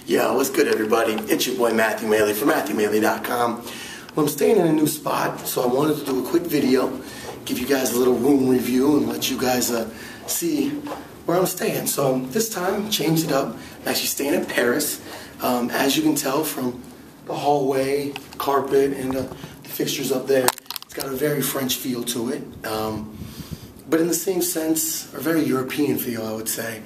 Yo, what's good, everybody? It's your boy Matthew Maley from MatthewMaley.com. Well, I'm staying in a new spot, so I wanted to do a quick video, give you guys a little room review, and let you guys see where I'm staying. So this time, changed it up. I'm actually staying in Paris. As you can tell from the hallway, carpet, and the fixtures up there, it's got a very French feel to it. But in the same sense, a very European feel, I would say.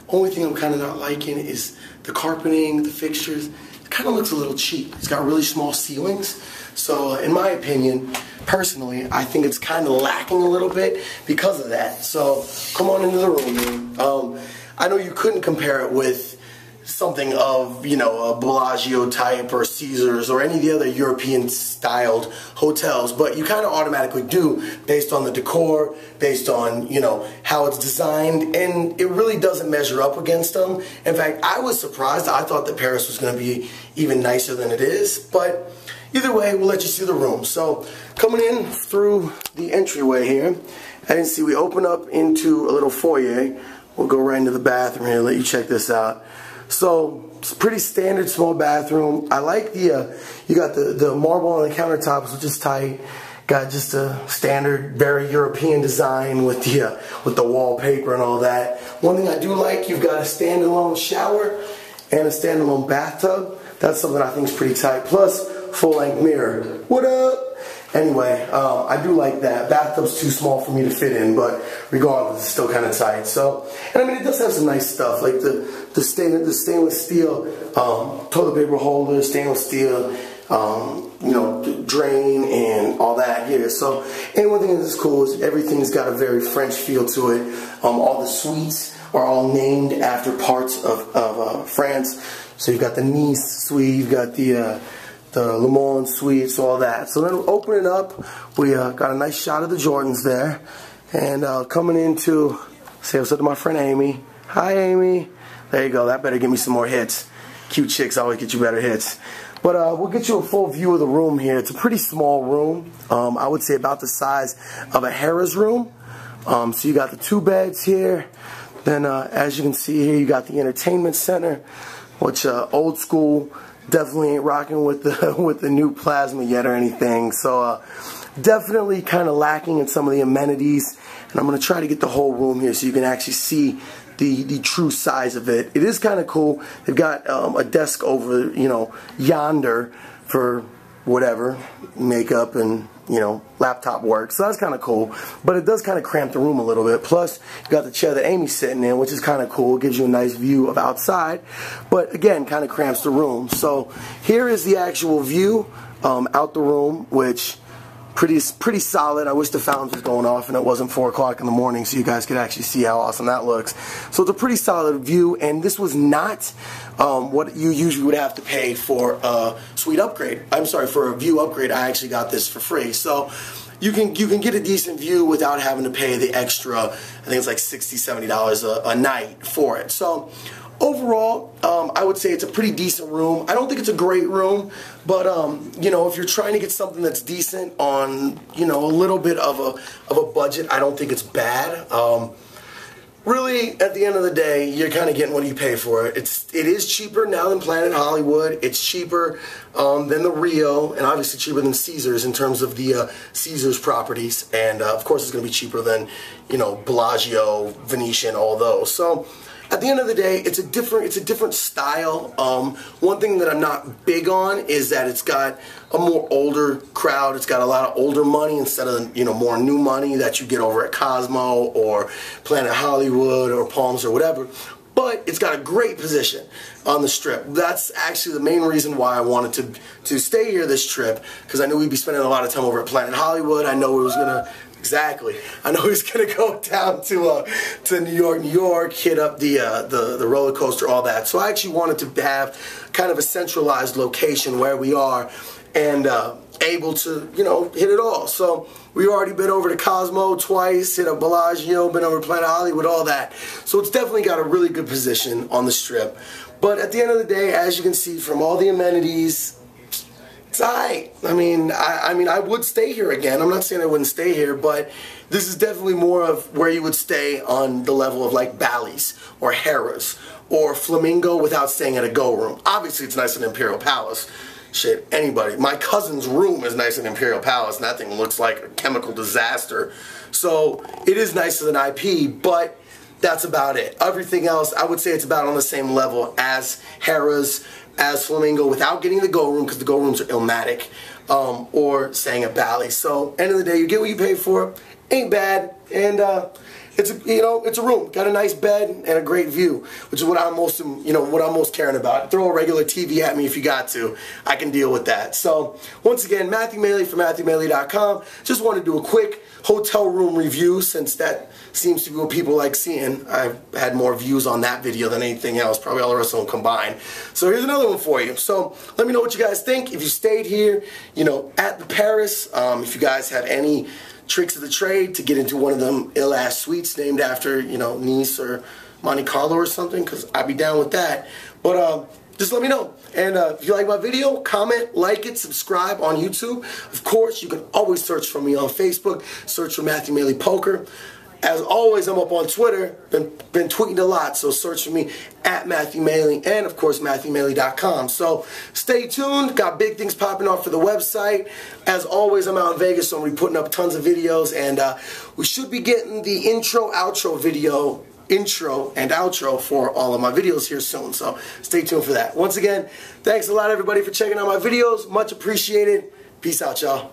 Only thing I'm kind of not liking is the carpeting, the fixtures. It kind of looks a little cheap. It's got really small ceilings. So in my opinion, personally, I think it's kind of lacking a little bit because of that. So come on into the room. I know you couldn't compare it with something of, you know, a Bellagio type or Caesars or any of the other European styled hotels, but you kind of automatically do based on the decor, based on, you know, how it's designed, and it really doesn't measure up against them. In fact, I was surprised. I thought that Paris was going to be even nicer than it is, but either way, we'll let you see the room. So coming in through the entryway here, as you can see, we open up into a little foyer. We'll go right into the bathroom here, let you check this out. So it's a pretty standard small bathroom. I like the you got the marble on the countertops, which is tight. Got just a standard, very European design with the wallpaper and all that. One thing I do like, you've got a standalone shower and a standalone bathtub. That's something I think is pretty tight. Plus, full-length mirror. What up? Anyway, I do like that. Bathtub's too small for me to fit in, but regardless, it's still kind of tight. So, and I mean, it does have some nice stuff, like the stainless steel toilet paper holder, stainless steel, you know, drain and all that here. So, and one thing that's cool is everything's got a very French feel to it. All the suites are all named after parts of France. So you've got the Nice suite, you've got the Le Mans suite, so all that. So then opening up, we got a nice shot of the Jordans there. And coming into, say what's up to my friend Amy. Hi, Amy. There you go. That better give me some more hits. Cute chicks always get you better hits. But we'll get you a full view of the room here. It's a pretty small room. I would say about the size of a Harrah's room. So you got the 2 beds here. Then as you can see here, you got the entertainment center, which old school. Definitely ain't rocking with the new plasma yet or anything. So definitely kind of lacking in some of the amenities. And I'm going to try to get the whole room here so you can actually see the true size of it. It is kind of cool. They've got a desk over, you know, yonder for whatever, makeup and, you know, laptop work. So that's kind of cool. But it does kind of cramp the room a little bit. Plus, you got the chair that Amy's sitting in, which is kind of cool. It gives you a nice view of outside. But again, kind of cramps the room. So here is the actual view out the room, which pretty solid. I wish the fountains was going off and it wasn't 4 o'clock in the morning so you guys could actually see how awesome that looks. So it's a pretty solid view, and this was not what you usually would have to pay for a suite upgrade. I'm sorry, for a view upgrade. I actually got this for free. So you can get a decent view without having to pay the extra, I think it's like $60, $70 a night for it. So overall, I would say it's a pretty decent room. I don't think it's a great room, but you know, if you're trying to get something that's decent on, you know, a little bit of a budget, I don't think it's bad. Really, at the end of the day, you're kind of getting what you pay for it. It is cheaper now than Planet Hollywood. It's cheaper than the Rio, and obviously cheaper than Caesars in terms of the Caesars properties. And of course, it's going to be cheaper than, you know, Bellagio, Venetian, all those. So at the end of the day, it's a different style. One thing that I'm not big on is that it's got a more older crowd. It's got a lot of older money instead of, you know, more new money that you get over at Cosmo or Planet Hollywood or Palms or whatever. But it's got a great position on the Strip. That's actually the main reason why I wanted to stay here this trip, because I knew we'd be spending a lot of time over at Planet Hollywood. I know it was gonna. Exactly. I know he's gonna go down to New York, hit up the roller coaster, all that. So I actually wanted to have kind of a centralized location where we are and able to, you know, hit it all. So we already been over to Cosmo twice, hit up Bellagio, been over to Planet Hollywood, all that. So it's definitely got a really good position on the Strip. But at the end of the day, as you can see from all the amenities, it's alright. I mean, I would stay here again. I'm not saying I wouldn't stay here, but this is definitely more of where you would stay on the level of like Bally's or Harrah's or Flamingo without staying at a Go Room. Obviously, it's nicer than Imperial Palace. Shit, anybody. My cousin's room is nicer than Imperial Palace, and that thing looks like a chemical disaster. So it is nicer than IP, but that's about it. Everything else, I would say it's about on the same level as Harrah's, as Flamingo, without getting the Go Room, because the Go Rooms are Illmatic, or staying at Bally. So, end of the day, you get what you pay for. Ain't bad, and it's a, it's a room. Got a nice bed and a great view, which is what I'm most, what I'm most caring about. Throw a regular TV at me if you got to. I can deal with that. So, once again, Matthew Maley from MatthewMaley.com. Just want to do a quick hotel room review, since that seems to be what people like seeing. I've had more views on that video than anything else, probably all the rest of them combined. So here's another one for you. So let me know what you guys think. If you stayed here, at the Paris, if you guys have any tricks of the trade to get into one of them ill-ass suites named after, Nice or Monte Carlo or something, because I'd be down with that. But just let me know. And if you like my video, comment, like it, subscribe on YouTube. Of course, you can always search for me on Facebook. Search for Matthew Maley Poker. As always, I'm up on Twitter. Been tweeting a lot, so search for me at Matthew Maley, and of course MatthewMaley.com. So stay tuned. Got big things popping off for the website. As always, I'm out in Vegas, so I'm gonna be putting up tons of videos, and we should be getting the intro and outro for all of my videos here soon. So stay tuned for that. Once again, thanks a lot everybody for checking out my videos. Much appreciated. Peace out, y'all.